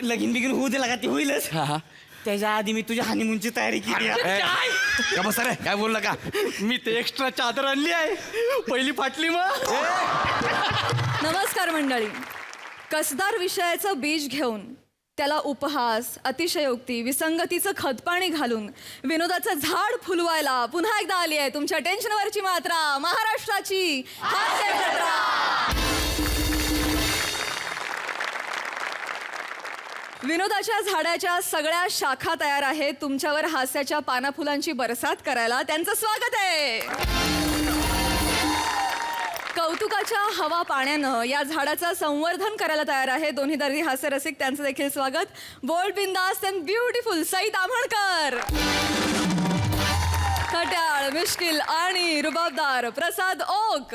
लगीन बिगीन होऊ दे लागा ते होईलच. त्याच्या आधी मी तुझ्या हनीमूनची तयारी केली आहे. काय बस रे, काय बोल नका. मी ते एक्स्ट्रा चादर आणली आहे. पहिली फाटली मग. नमस्कार मंडळी. कसदार विषयाचं बीज घेऊन त्याला उपहास, अतिशयोक्ती, विसंगतीचं खतपाणी घालून विनोदाचं झाड फुलवायला पुन्हा एकदा आली आहे तुमच्या टेन्शनवरची मात्रा, महाराष्ट्राची हास्य जत्रा. विनोदाच्या झाडाच्या सगळ्या शाखा तयार आहेत तुमच्यावर हास्याच्या पानाफुलांची बरसात करायला. त्यांचं स्वागत आहे. कौतुकाच्या हवा पाण्यानं या झाडाचं संवर्धन करायला तयार आहे दोन्ही दर्दी हास्य रसिक. त्यांचं देखील स्वागत. बोल्ड, बिंदास अँड ब्युटिफुल सई ताम्हणकर. खट्याळ, मिश्किल आणि रुबाबदार प्रसाद ओक.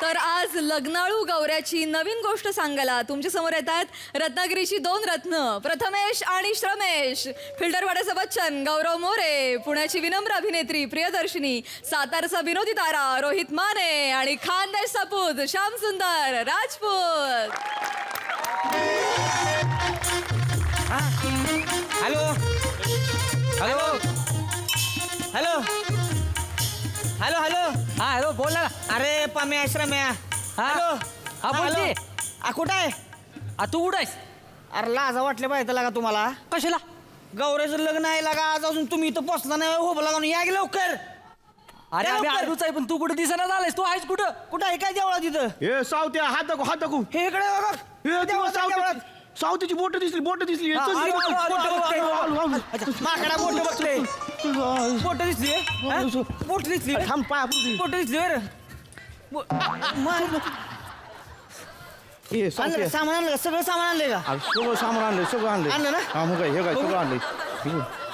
तर आज लग्नाळू गौऱ्याची नवीन गोष्ट सांगायला तुमच्या समोर येत आहेत रत्नागिरीची दोन रत्न, प्रथमेश आणि श्रमेश. फिल्टरवाड्याचा बच्चन गौरव मोरे, पुण्याची विनम्र अभिनेत्री प्रियदर्शिनी, सातारचा विनोदी तारा रोहित माने आणि खानदेश सपूत श्याम सुंदर Rajput. Hello hello hello hello hello. हा हॅलो, बोल ना. अरे पम्या श्रम्या. हॅलो. हा, बोल हॅलो. की. कुठं आहे? तू कुठं आहेस? अरे लाजा वाटले पाहिजे लागा तुम्हाला. कशाला? गौऱ्याचं लग्न आहे लागा आज, अजून तुम्ही इथं पोचला नाही. हो लागा या की लवकर. अरे या आम्ही लवकर. आडूच आहे, पण तू कुठे दिसना झालायस. तू आहेस कुठं? कुठं आहे काय देवळा तिथं? हे सावत्या हात दाखव हात दाखव. हे इकडे बघा. हे देवळात, देवळात. सावत्याची बोट दिसली बोट दिसली. हा, चल, आलो, चल, आलो, बोटं आलो, बघते. आलो, आलो, आलो. अच्छा, माकडा बोट बघतोय. बोट दिसली बोट दिसली. थांब पाय आपली. बोट दिसली बरं. हे सावत्या. सामान आणलं का? सगळं सामान आणलंय का? अरे, सगळं सामान आणलंय सगळं आणलंय. आणलं ना? हा मग काय हे काय सगळं आणलंय.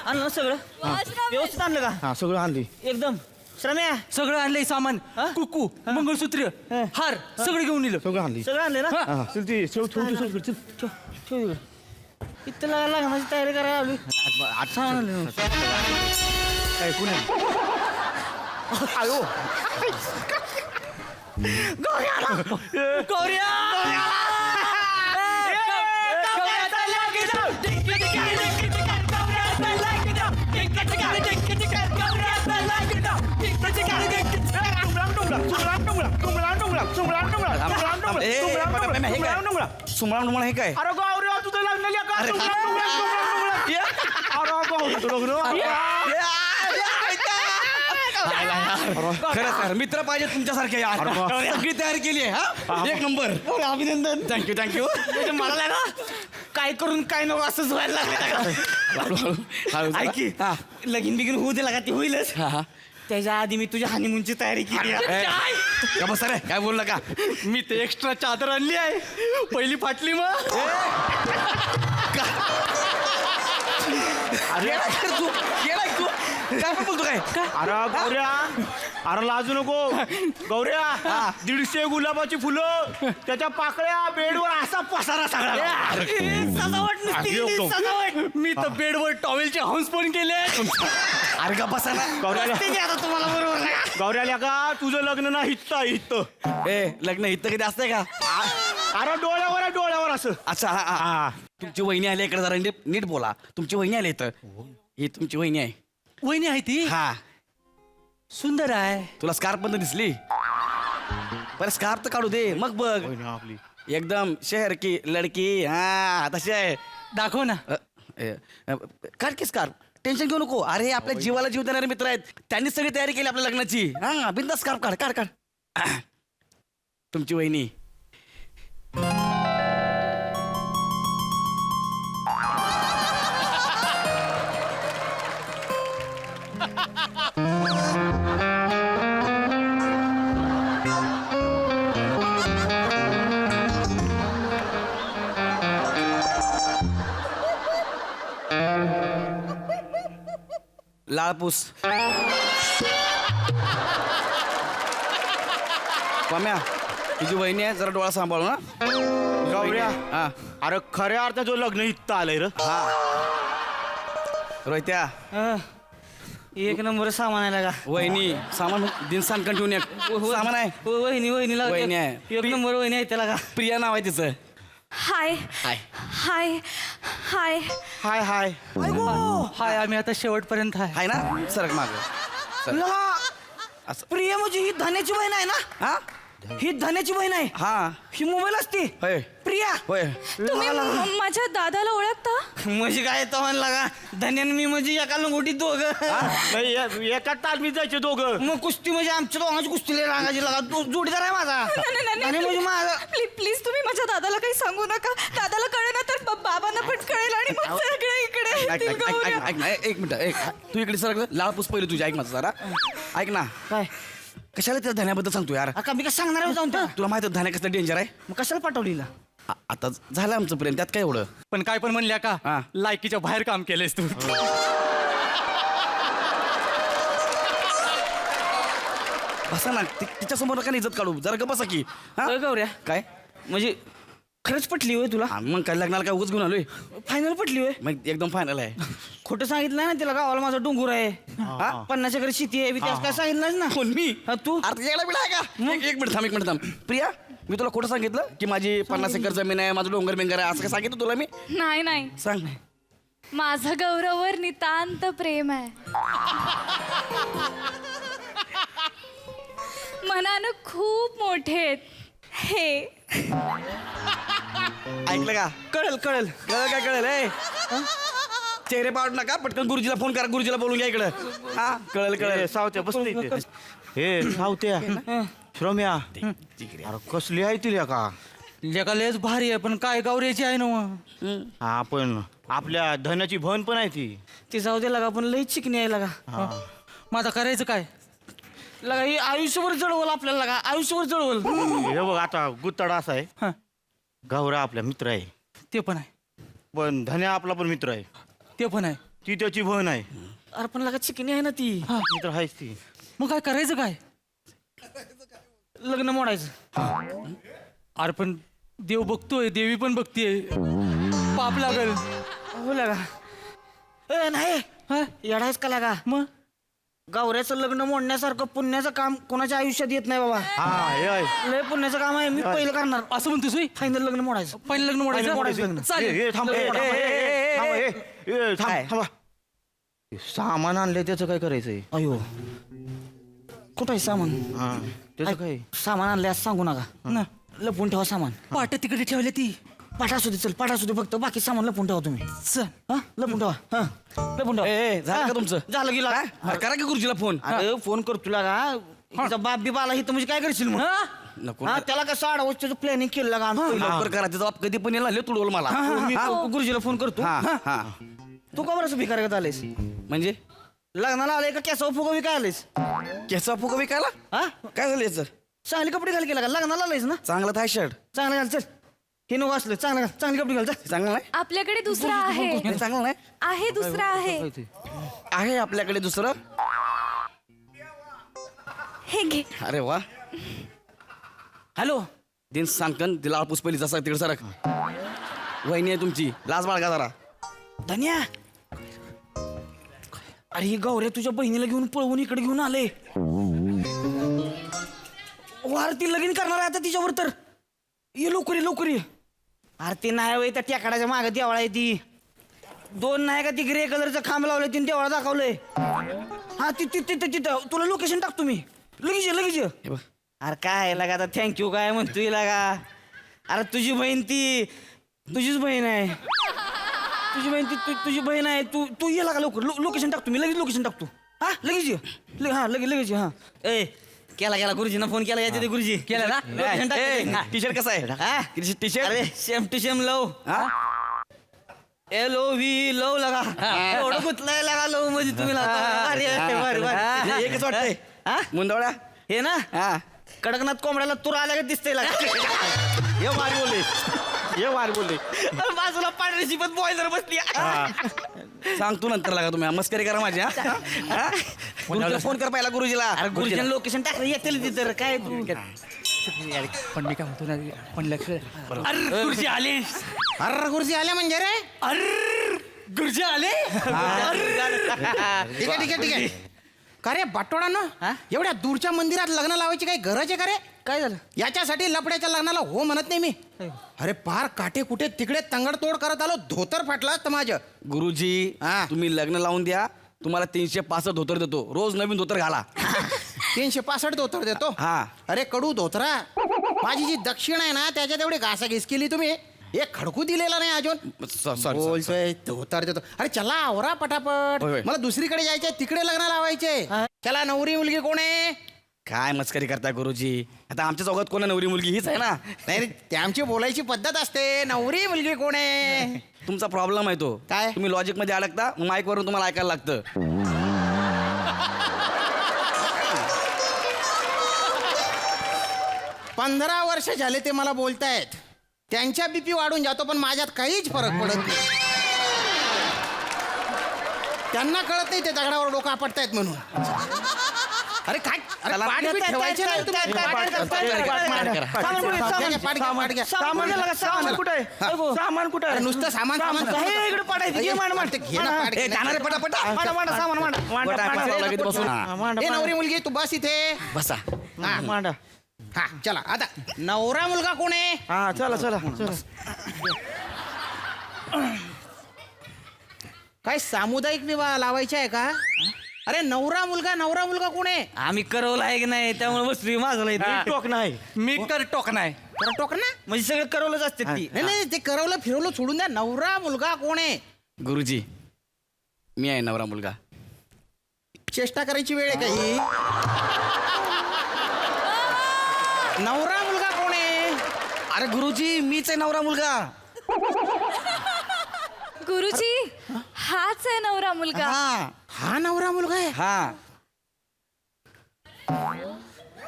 आणलं ना सगळं? व्यवस्थित आणलं का? हा सगळं आणलंय. एकदम. श्रम्या सगळं आणलंय सामान. हा? कुकू, मंगळसूत्र, हार सगळं घेऊन दिलं. सगळं आणलंय. सगळं आणलंय ना? हा चल ती ठेव ठेव ठेव चल. ठेव इकडं. इथं लग्नाची तयारी करायला आली. सामान आणलं. काय कोण आहे? आयो. सुमळा हे काय? अरे गौऱ्या तुझं लग्न लिहा का? खरंच मित्र पाहिजे तुमच्यासारखे यार. सगळी तयारी केली आहे. हा, एक नंबर. अभिनंदन. Thank you thank you. म्हणजे मला ना काय करून काय नको असंच व्हायला लागलं. ऐक की, लगीन बिगीन होऊ दे लागा ते होईलच. त्याच्या आधी मी तुझ्या हनीमूनची तयारी केली आहे. काय बस रे, काय बोल नका. मी ते एक्स्ट्रा चादर आणली आहे. पहिली फाटली मग. अरे तू गेलाय तू. काय पण बोलतो काय? अरे गौऱ्या अरे लाजू नको. गौऱ्या 150 गुलाबाची फुलं त्याच्या पाकळ्या बेडवर असा पसारा सगळा. सजावट नुसती सजावट. मी तर बेडवर टॉवेलचे हंस पण केले. अरे का बसा ना. गौऱ्याला आता तुम्हाला बरोबर ना. गौऱ्याला का तुझं लग्न ना हित्ता हित्त. ए लग्न इथं कधी असतंय का? अरे डोळ्यावर आहे, डोळ्यावर असं. अच्छा हा. तुमची वहिनी आली इकडे जरा नीट बोला. तुमची वहिनी आली इथं. ही तुमची वहिनी आहे. वहिनी आहे ती हा. सुंदर आहे. तुला स्कार्फ पण दिसली. बरं स्कार्फ तर काढू दे मग बघ. आपली एकदम शहर की लडकी. हा तशी आहे. दाखव ना. काढ की स्कार्फ. टेन्शन घेऊ नको. अरे आपल्या जीवाला जीव देणारे मित्र आहेत. त्यांनी सगळी तयारी केली आपल्या लग्नाची. हा बिंदास स्कार्फ काढ काढ काढ. तुमची वहिनी. लाळपूस. पम्या तुझी वहिनी आहे जरा डोळा सांभाळू ना. गौऱ्या हा अरे खऱ्या अर्थात लग्न हित्ता आलंय र. रोहित्या एक नंबर सामान आहे लागा वहिनी सामान दिन सांगण ठेवून एक सामान आहे वहिनी लागा वहिनी आहे. एक नंबर वहिनी आहे त्याला का प्रिया नाव आहे तिचं हाय हाय हाय हाय हाय हाय हाय आम्ही आता शेवटपर्यंत आहे. हाय ना सरक माग असं. प्रिया म्हणजे ही धन्याची बहीण आहे ना हा ही धन्याची बहीण आहे हा ही मोबाईल असते होय प्रिया होय तुम्ही माझ्या दादाला ओळखता म्हणजे काय तो म्हणला धन्यान मी म्हणजे एका लंगोटीत दोघं नाही, एका तालमीत जायचे दोघं. मग कुस्ती म्हणजे आमच्या दोघांची कुस्ती लय रांगाची लागा तो जोडीदार आहे माझा आणि म्हणजे माझा प्लीज प्लीज तुम्ही माझ्या दादाला काही सांगू नका दादाला कळेल ना तर बाबांना पण कळेल आणि मग सगळे इकडे ऐक येतील ऐक ऐक गौऱ्या. ऐक ऐक ना एक मिनिट एक तू इकडे सरक लाल पुस पहिले तुझ्या ऐक माझं जरा ऐक ना काय कशाला त्या धान्याबद्दल सांगतो यार का मी काय सांगणार आहे जाऊन त्या तुला माहिती धान्या कसं डेंजर आहे मग कशाला पाठवलीला आता झालं आमचं प्रेम त्यात काय एवढं पण काय पण म्हणल्या का हा. लायकीच्या बाहेर काम केलंयस तू बसा ना तिच्या समोर नका इज्जत काढू जरा ग बसा की हा होय गौऱ्या काय म्हणजे खरंच पटली होय तुला हा, मग काय लग्नाला काय उगाच घेऊन आलोय फायनल पटली होय मग एकदम फायनल आहे खोटं सांगितलं ना तिला गावाला माझा डोंगर आहे हा 50 एकर शेती आहे त्यास काय सांगितलंच ना कोण मी हा, तू अरे तुझ्याकडे बिल आहे का एक मिनिट थांब एक मिनिट थांब प्रिया मी तुला खोटं सांगितलं की माझी 50 एकर जमीन आहे माझं डोंगर बिंगर आहे असं काय सांगितलं तुला मी नाही नाही सांग माझं गौरववर नितांत प्रेम आहे मनानं खूप मोठे आहेत हे ऐकलं का कळेल कळलं काय कळेल ए चेहरे पाडू नका पटकन गुरुजीला फोन करा गुरुजीला बोलून घ्या इकडं हा कळेल कळेल सावत्या बसले इथे. हे सावत्या श्रम्या अरे कसली आहे तिला का जगा लयच भारी आहे पण काय गौऱ्याची आहे ना मग. हा पण आपल्या धनाची भन पण आहे ती जाऊ दे लागा पण लई चिकणी आहे लागा मग आता करायचं काय लगा ही आयुष्यभर जळवल आपल्याला लागा आयुष्यभर जळवल हे बघ आता गुत्ताडा असा आहे हा गौरा आपला मित्र आहे ते पण आहे पण धन्या आपला पण मित्र आहे ते पण आहे ती त्याची बहन आहे अरे पण लागा चिकणी आहे ना ती मित्र आहेच ती मग काय करायचं काय लग्न मोडायचं अरे पण देव बघतोय देवी पण बघतीये पाप लागल हो लागा ए नाही हा येडायच का लागा मग गौऱ्याचं लग्न मोडण्यासारखं पुण्याचं काम कोणाच्या आयुष्यात येत नाही बाबा हा हे आहे. लय पुण्याचं काम आहे मी पहिलं करणार असं म्हणतोस होय? फायनल लग्न मोडायचं पहिलं लग्न मोडायचं मोडायचं. चालेल ए, थांब, ए, थांब, ए, थांब, काय? थांबा. हे सामान आणलंय त्याचं काय करायचंय अयो कुठं आहे सामान हा त्याचं काय सामान आणले असं सांगू नका ना लपून ठेवा सामान पाट तिकडे ठेवल्या ती पाठा असू दे चल पाठा असू दे फक्त बाकी सामान लपून ठेवा तुम्ही चल हा लपून ठेवा हा लपून ठेवा ए झालं का तुमचं झालं गेलं हा, करा की गुरुजीला फोन अरे फोन कर तुला का तिचा बाप बी आला इथं म्हणजे काय करशील मग नको हा त्याला कसं आडवच्याचं प्लॅनिंग केलं लागा आम्ही पहिलं. लवकर करा त्याचा बाप कधी पण येणार तुडवल मला मी गुरुजीला फोन करतो हा हा तू का बरं भिकार करत आलेस म्हणजे लग्नाला आले का केसावर फुगवी काय आलेस केसा फुका विकायला हा काय झालं याचं चांगले कपडे घाल केला का लग्नाला आलेस ना चांगला थाय शर्ट चांगलं घाल चल हे नको असलं चांगलं घाल चांगले कपडे घाल चल चांगला नाही आपल्याकडे दुसरा आहे हे चांगलं नाही आहे दुसरा आहे आहे आपल्याकडे दुसरं हे घे अरे वा हॅलो दिन सांगकन तिला आपूस पहिली जसा तिकडे सरक वहिनी आहे तुमची लाज बाळगा जरा धन्या अरे ही गौऱ्या तुझ्या बहिणीला घेऊन पळवून इकडे घेऊन आले वार ती लगीन करणार आहे आता तिच्यावर तर ये लवकर ये अरे ती नाही वय त्या टेकाडाच्या मागे देवळा आहे ती 2 नाही का ती ग्रे कलरचं खांब लावले तिने देवळा दाखवलंय हा तिथं तुला लोकेशन टाकतो मी लगेच ये. हे बघ अरे काय लागा आता थँक्यू काय म्हणतोय लागा अरे तुझी बहीण ती तुझीच बहीण आहे तुझी बहीण ती तुझी बहीण आहे तू ये लागा लवकर लोकेशन टाकतो मी लगेच लोकेशन टाकतो हा लगेच ये हा लगेच ये हा ए केला गुरुजीना फोन केला याच्या गुरुजी केला ना? लोकेशन टाक टी शर्ट कसा आहे हा टी शर्ट अरे सेम टू सेम लव हा LOV लव लगा एवढं गुतलाय लागा लव म्हणजे तुम्ही भारी एकच वाटतंय हा मुंदवड्या हे ना हा कडकनाथ कोंबड्याला तूर आल्या का दिसतंय लागा हे वारी बोलले हे वारी बोलले अरे बाजूला पांढरी पण बॉयलर बसली सांगतो नंतर लागा तुम्ही मस्करी करा माझी हा गुरुजीला फोन कर पहिला गुरुजीला अरे गुरुजीन लोकेशन टाकलं येतील तिथं काय तू पण मी काय म्हणतो ना पण लक्ष अरे गुरुजी आले अरे गुरुजी आल्या म्हणजे रे अरे गुरुजी आले ठीक आहे का रे बाटोडानं हा? एवढ्या दूरच्या मंदिरात लग्न लावायची काही गरज आहे का रे? काय झालं याच्यासाठी लपड्याच्या लग्नाला हो म्हणत नाही मी. अरे पार काटे कुठे तिकडे तंगडतोड करत आलो, धोतर फाटला असतं माझं. गुरुजी हा. तुम्ही लग्न लावून द्या, तुम्हाला 365 धोतर देतो, रोज नवीन धोतर घाला. 365 धोतर देतो. हा. अरे कडू धोतरा, माझी जी दक्षिण आहे ना त्याच्यात एवढी घासाघीस केली तुम्ही, एक खडकू दिलेला नाही अजून. सॉरी बोलतोय धोतर देतो. अरे चला आवरा पटापट, होय, होय. मला दुसरीकडे जायचंय, तिकडे लग्न लावायचे. चला नवरी मुलगी कोण आहे? काय मस्करी करताय गुरुजी, आता आमच्या चौघात कोणा नवरी मुलगी हीच आहे ना. नाही रे, ते आमची बोलायची पद्धत असते. नवरी मुलगी कोण आहे? तुमचा प्रॉब्लेम आहे तो. काय? तुम्ही लॉजिक मध्ये अडकता, माईक वरून तुम्हाला ऐकायला लागतं. 15 वर्ष झाले ते मला बोलतायत, त्यांच्या बीपी वाढून जातो पण माझ्यात काहीच फरक पडत नाही. त्यांना कळत नाही ते दगडावर डोकं आपटतायत म्हणून. अरे काय अरे पाठ बीट ठेवायचे नाही तुम्ही. पाठ करा. सामान कुठे? पाठ घ्या. सामान कुठे आहे? सामान कुठे अरे आहे? नुसतं सामान सामान हे इकडे पाडायचं. घे मांड मांड. घे ना पाठ, घे ए, ना. जाणार आहे पटापटा. मांडा मांडा सामान मांडा. मांडा बरं, मांडा. आपण लगेच बसून. हा. मांडा, ए मांडा. नवरी मुलगी तू बस इथे. बसा. हा मांडा. हा चला आता नवरा मुलगा कोण आहे? हा चला चला चला. काय सामुदायिक विवाह लावायचे आहे का? अरे नवरा मुलगा कोण आहे? आम्ही करवलं आहे की नाही, त्यामुळे बसली माझं टोक नाही. मी कर टोक नाही. जरा टोक ना. म्हणजे सगळं करवलंच असते ती. नाही नाही ते करवलं फिरवलं सोडून द्या. नवरा मुलगा कोण आहे? गुरुजी मी आहे नवरा मुलगा. चेष्टा करायची वेळ आहे का ही? नवरा मुलगा कोण आहे? अरे गुरुजी मीच आहे नवरा मुलगा. गुरुजी हाच आहे नवरा मुलगा. हा हा नवरा मुलगा आहे. हा.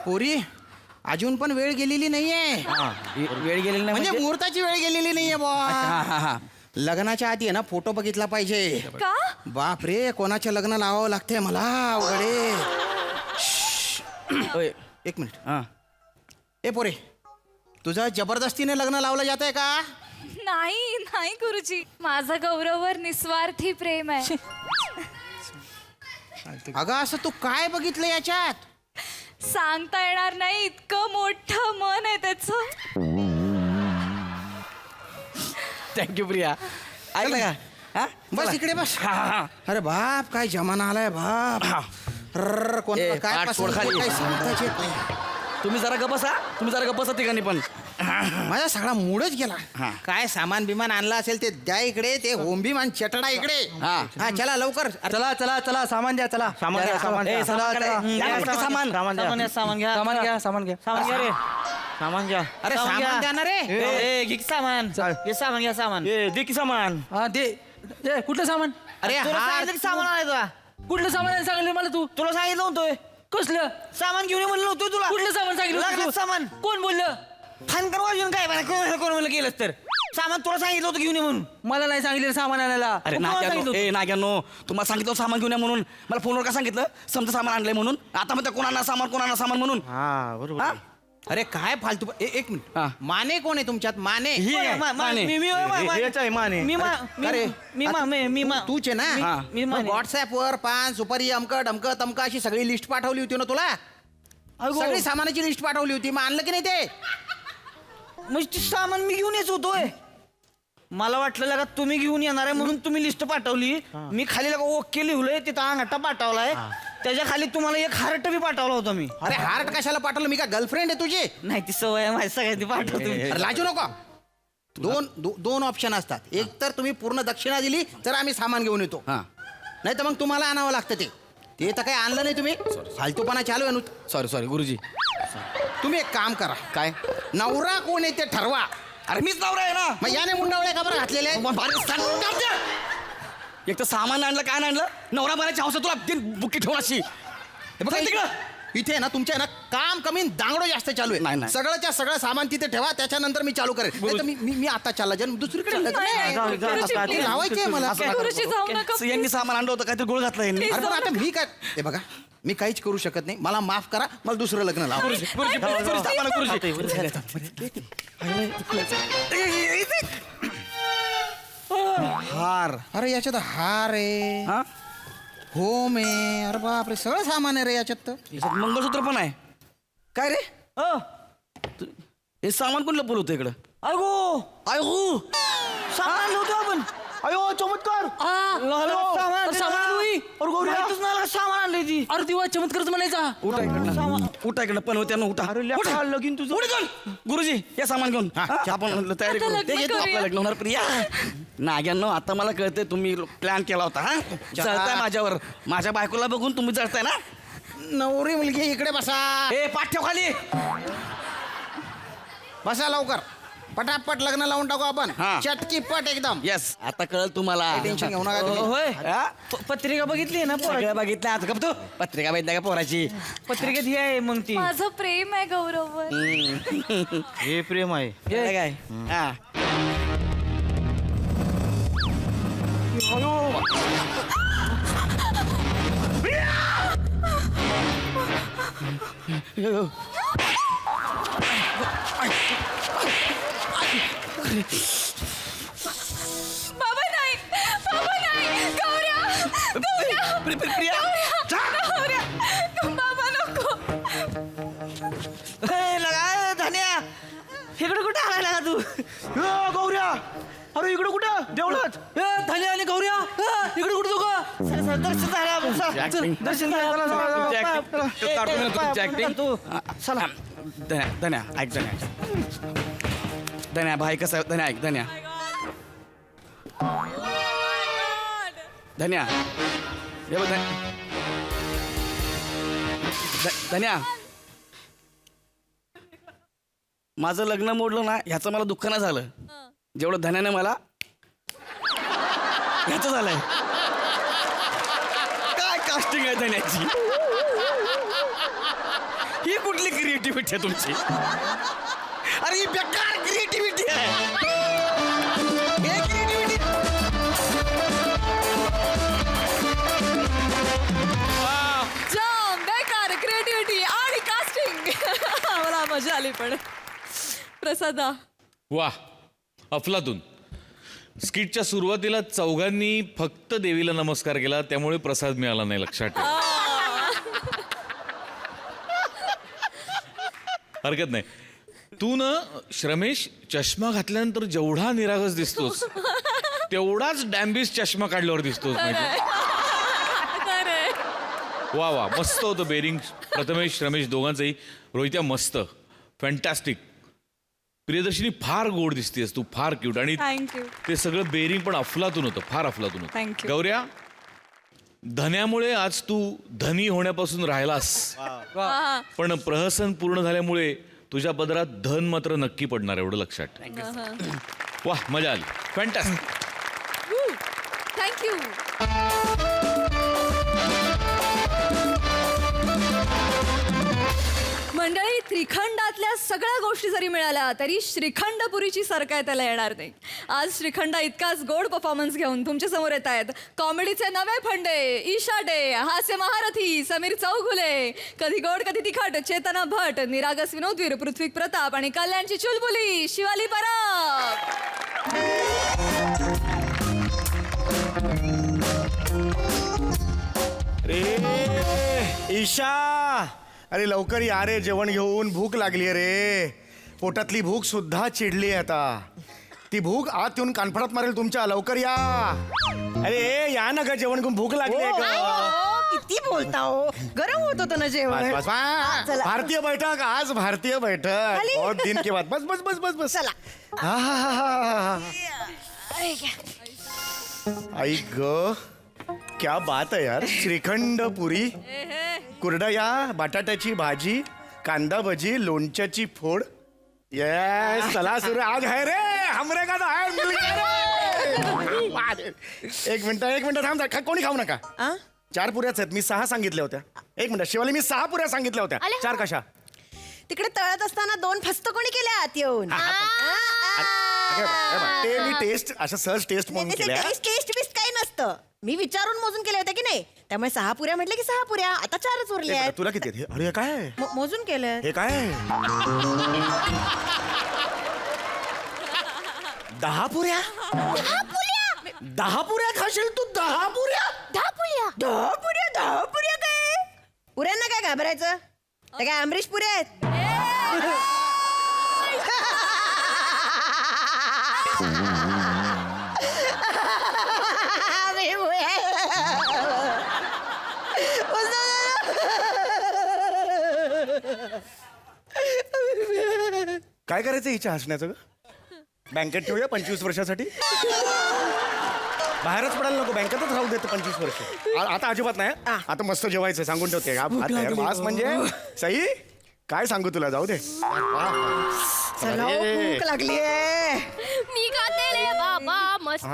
पोरी अजून पण वेळ गेलेली नाहीये, वेळ गेलेली नाही म्हणजे मुहूर्ताची वेळ गेलेली नाहीये हा बुवा. हा हा. लग्नाच्या आधी आहे ना फोटो बघितला पाहिजे. का? बाप रे कोणाच्या लग्न लावावं लागतंय मला अवघडे. ओय, एक मिनिट. हा. ए पोरे तुझं जबरदस्तीने लग्न लावलं जात आहे का? नाही नाही गुरुजी, माझं गौरववर निस्वार्थी प्रेम आहे. अगं असं तू काय बघितलं याच्यात? सांगता येणार नाही, इतकं मोठं मन आहे त्याचं. थँक्यू प्रिया. ऐकलं का? हा? बस इकडे बस. हा, हा, हा. अरे बाप काय जमाना आलाय बाप. रर्र, कोणाला ए, काय पाठ पसंत सोड खाली. काय सांगताच येत नाही. तुम्ही जरा गप्पा ठिकाणी पण. माझा सगळा मूडच गेला. हा. काय सामान बिमान आणला असेल ते द्या इकडे, ते होमबीम आणि चटडा इकडे. हा. हा चला लवकर. अरे, चला चला चला सामान द्या. चला सामान द्या, सामान द्या. ए, चला, चला. या पटकन सामान. सामान द्या. सामान घ्या, सामान घ्या. सामान घ्या सामान घ्या. सामान घ्या रे. सामान घ्या. अरे सामान द्या ना रे. ए, घे की सामान. घे सामान घ्या सामान. ए दे की सामान. हा दे. दे कुठलं सामान? अरे तुला हा सांगितलं की सामान आणायचं. कुठलं सामान आहे सांगितलं मला तू? तुला सांगितलं होतं कसलं सामान घेऊन ये म्हणलं होतं तुला. कुठलं सामान सांगितलं लग्नात तू? सामान. कोण बोललं? खानकर वाजून काय बरं, कोण म्हणलं गेलंस तर सामान तुला सांगितलं होतं घेऊन ये म्हणून. मला नाही सांगितलं सामान आणायला. अरे तुम्हाला नाग्यानो, सांगितलं ए नाग्यानो, तुम्हाला सांगितलं होतं सामान घेऊन या म्हणून. मला फोनवर का सांगितलं? समजा सामान आणलंय म्हणून. आता म्हणते कोणाला सामान म्हणून. हा बरोबर. हा? अरे काय फालतू. एक मिनिट. हा. माने कोण आहे तुमच्यात? माने ही आहे, माने. हेच आहे माने. अरे, तूच आहे हा. ना? व्हॉट्सअपवर पान सुपारी अमकं डमकं तमकं अशी सगळी लिस्ट पाठवली होती ना तुला? सगळी सामानाची लिस्ट पाठवली होती, मग आणलं की नाही ते? म्हणजे ते सामान मी घेऊन यायचं होतोय. मला वाटलं का तुम्ही घेऊन येणार आहे म्हणून तुम्ही लिस्ट पाठवली. मी खाली लगा ओके लिहिलंय, तिथं अंगठा पाठवलाय, त्याच्या खाली तुम्हाला एक हार्ट बी पाठवला होता मी. अरे हार्ट कशाला पाठवलं? मी का गर्लफ्रेंड आहे तुझी? नाही ती सवय आहे माझी सगळ्यांनी पाठवतो. अरे लाजू नको. दोन ऑप्शन असतात. एक तर तुम्ही पूर्ण दक्षिणा दिली तर आम्ही सामान घेऊन येतो, हा. नाही तर मग तुम्हाला आणावं लागतं ते तर काही आणलं नाही तुम्ही. फालतूपणा चालू आहे ना. सॉरी गुरुजी. तुम्ही एक काम करा, काय? नवरा कोण आहे ते ठरवा. अरे मीच नवरा आहे ना. मग याने मुंडावळ्या का बरं घातलेले आहेत? मग भारी सांग द्या. एक तर सामान आणलं, काय नाही आणलं? नवरा बनायची हौस आहे तुला, तीन बुक्की ठेवून अशी. हे बघा तिकडं. इथे ना तुमच्या ना काम कमी दांगडो जास्त चालू आहे. नाही. सगळंच्या सगळं सामान तिथे ठेवा, त्याच्यानंतर मी चालू करेन. नाहीतर मी आता चालला जन दुसरीकडे लग्न नाही, आहे. नाही, गुरुजी, ते please. लावायचे मला. गुरुजी जाऊ नका. यांनी सामान आणलं होतं, काहीतरी गोळ घातला यांनी. अरे पण आता मी काय, हे बघा मी काहीच करू शकत नाही. मला माफ करा, मला दुसरं लग्न लावा. हार. अरे याच्यात हार आहे. हा? होम आहे, अरे बापरे सगळं सामान आहे रे याच्यात तर. याच्यात मंगळसूत्र पण आहे. काय रे हे सामान कोण लपवलं होतं इकडं? अगो आयगो सामान नव्हतं आपण. अयो चमत्कार सामान आणलंय ती. अरे देवा चमत्कारच म्हणायचा. उठा इकडनं उठा इकडनं पण होत्या उठा. अरे लेका, लगीन तुझं. पुढे जाऊन गुरुजी या सामान घेऊन हा, आपण म्हणलं तयारी आता करू. लग्न ते घेतो करूया. आपलं लग्न होणार प्रिया. नाग्यांनो आता मला कळतंय तुम्ही प्लॅन केला होता हा. जळताय माझ्यावर. माझ्या बायकोला बघून तुम्ही जळताय ना. नवरी मुलगी इकडे बसा. ए पाठ ठेव खाली. बसा लवकर, पटापट लग्न लावून टाकू आपण. हा. चटकी पट एकदम. येस आता कळलं तुम्हाला. काही टेन्शन घेऊ नका तुम्ही. होय हा? पत्रिका बघितली ना पोरा. सगळं बघितलं आता का तू पत्रिका बघितल्या का पोराची? पत्रिकेत ही आहे मग ती. माझं प्रेम आहे गौरववर. हे प्रेम आहे. हे काय हा बाबा नाही, बाबा नाही, गौऱ्या, प्रिया गौऱ्या, बाबा नको. लगा धन्या इकडे कुठे आलाय लागा तू? गौऱ्या, अरे इकडे कुठं देवळात? धन्या आणि गौऱ्या इकडे कुठे दोघं? दर्शन झालं आपण. चला. Acting. दर्शन झालं. चला, चला, तुमची चला. acting. चला. तो काढून ए, येतो तुमची पाय acting. पडतो तू. चला धन्या ऐक धन्या भाई कसं आहे? धन्या ऐक धन्या हे बघ धन्या माझं लग्न मोडलं ना ह्याचं मला दुःख नाही झालं जेवढं धन्याने मला ह्याचं झालंय. काय कास्टिंग आहे धन्याची. ही कुठली क्रिएटिव्हिटी आहे तुमची? अरे ही बेकार क्रिएटिव्हिटी आहे. हे creativity. जाम बेकार क्रिएटिव्हिटी आणि कास्टिंग. मला मजा आली पण. प्रसादा वा अफलातून. स्किटच्या सुरुवातीला चौघांनी फक्त देवीला नमस्कार केला त्यामुळे प्रसाद मिळाला नाही लक्षात ठेव. हरकत नाही. तू ना श्रमेश चष्मा घातल्यानंतर जेवढा निरागस दिसतोस तेवढाच डॅम्बिस चष्मा काढल्यावर दिसतोस. म्हणजे वा वा मस्त होतं बेरिंग. प्रथमेश श्रमेश दोघांचंही. रोहित्या मस्त फॅन्टॅस्टिक. प्रियदर्शनी फार गोड दिसतेस तू फार क्यूट. आणि थँक्यू. ते सगळं बेरिंग पण अफलातून होतं फार अफलातून होतं. Thank you. गौऱ्या धन्यामुळे आज तू धनी होण्यापासून राहिलास पण प्रहसन पूर्ण झाल्यामुळे तुझ्या पदरात धन मात्र नक्की पडणार एवढं लक्षात ठेव. वा मजा आली फॅन्टॅस्टिक. थँक्यू. मंडळी त्रिखंडातल्या सगळ्या गोष्टी जरी मिळाल्या तरी श्रीखंडपुरीची सर काय त्याला येणार नाही. आज श्रीखंड इतकाच गोड परफॉर्मन्स घेऊन तुमच्या समोर येत आहेत कॉमेडीचे नवे फंडे, ईशा डे, हास्य महारथी समीर चौगुले, कधी गोड कधी तिखट चेतना भट, निरागस विनोदवीर पृथ्वी प्रताप आणि कल्याणची चुलबुली शिवाली परब. रे ईशा, अरे लवकर या रे, जेवण घेऊन. भूक लागली रे. पोटातली भूक सुद्धा चिडली आता. ती भूक आत येऊन कानफडात मारेल तुमच्या. लवकर या. अरे या ना ग, जेवण घेऊन. भूक लागली आहे ग. किती बोलता हो, गरम होत होतं ना जेवण. बस, बस. चला. भारतीय बैठक आज, भारतीय बैठक. खाली. बहुत दिन के बाद. बस बस बस बस बस. चला. हा, हा, हा, हा, हा. आई ग, क्या बात आहे यार. श्रीखंड पुरी, कुरडया, बटाट्याची भाजी, कांदा भजी, लोणच्याची फोड. येस चला सुरू. आज है रे हमरे का तो है, मिल गया रे. एक मिनिट थांब. कोणी खाऊ नका. आ? 4 पुऱ्याच आहेत. मी 6 सांगितल्या होत्या. एक मिनिट शिवाली, मी 6 पुऱ्या सांगितल्या होत्या. 4 कशा? तिकडे तळत असताना 2 फस्त कोणी केल्या आत येऊन. हे बघ, ते मी टेस्ट असं सहज टेस्ट म्हणून केल्या. टेस्ट बिस्ट काही नसतं. मी विचारून मोजून केले होते की नाही, त्यामुळे 6 पुऱ्या म्हटले की 6 पुऱ्या. आता 4च उरल्या आहेत. तुला किती आहेत? अरे हे काय आहे? मोजून केलं. हे काय आहे? 10 पुऱ्या. 10 पुऱ्या खाशील तू? 10 पुऱ्या? 10 पुऱ्या. पुऱ्यांना काय घाबरायचं ते काय अमरीश पुरे आहेत काय करायचं हिच्या हसण्याचं ग? बँकेत ठेवूया 25 वर्षासाठी. बाहेरच पडायला नको, बँकेतच राहू देत 25 वर्ष. आता अजिबात नाही. आता मस्त जेवायचं सांगून ठेवते. मास म्हणजे सई काय सांगू तुला, जाऊ दे. चला हो, भूक लागलीये. मी खाते रे बाबा मस्त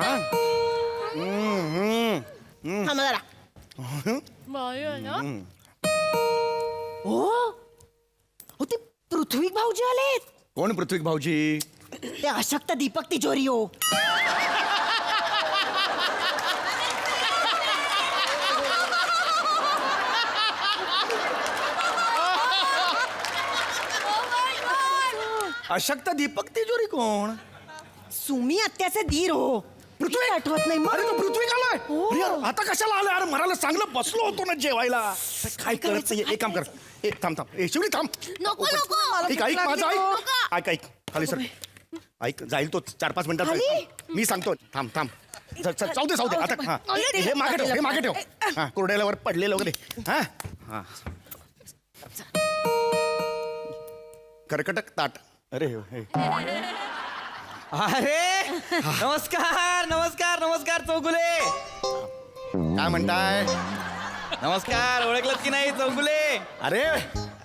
थांबा जरा. हो ते पृथ्वी भाऊजी आलेत. कोण पृथ्वी भाऊजी? ते अशक्त दीपक तिजोरी हो. अशक्त दीपक तिजोरी कोण? सुमी आत्याचे धीर हो. पृथ्वी आठवत नाही अरे मग. तो पृथ्वी आलाय. अरे यार, आता कशाला आलाय? अरे मराला चांगलं बसलो होतो ना जेवायला. काय करत एक काम कर. थांब शिवली थांब. नको नको ऐक माझं ऐक खाली सर. ऐक जाईल तो 4-5 मिनिटात. मी सांगतो. थांब जाऊ दे आता. हा हे मागे ठेव हा कोरड्याला वर पडलेलं वगैरे. हा कर्कटक ताट. अरे अरे नमस्कार चौगुले. काय म्हणताय? नमस्कार, ओळखलत की नाही चौगुले? अरे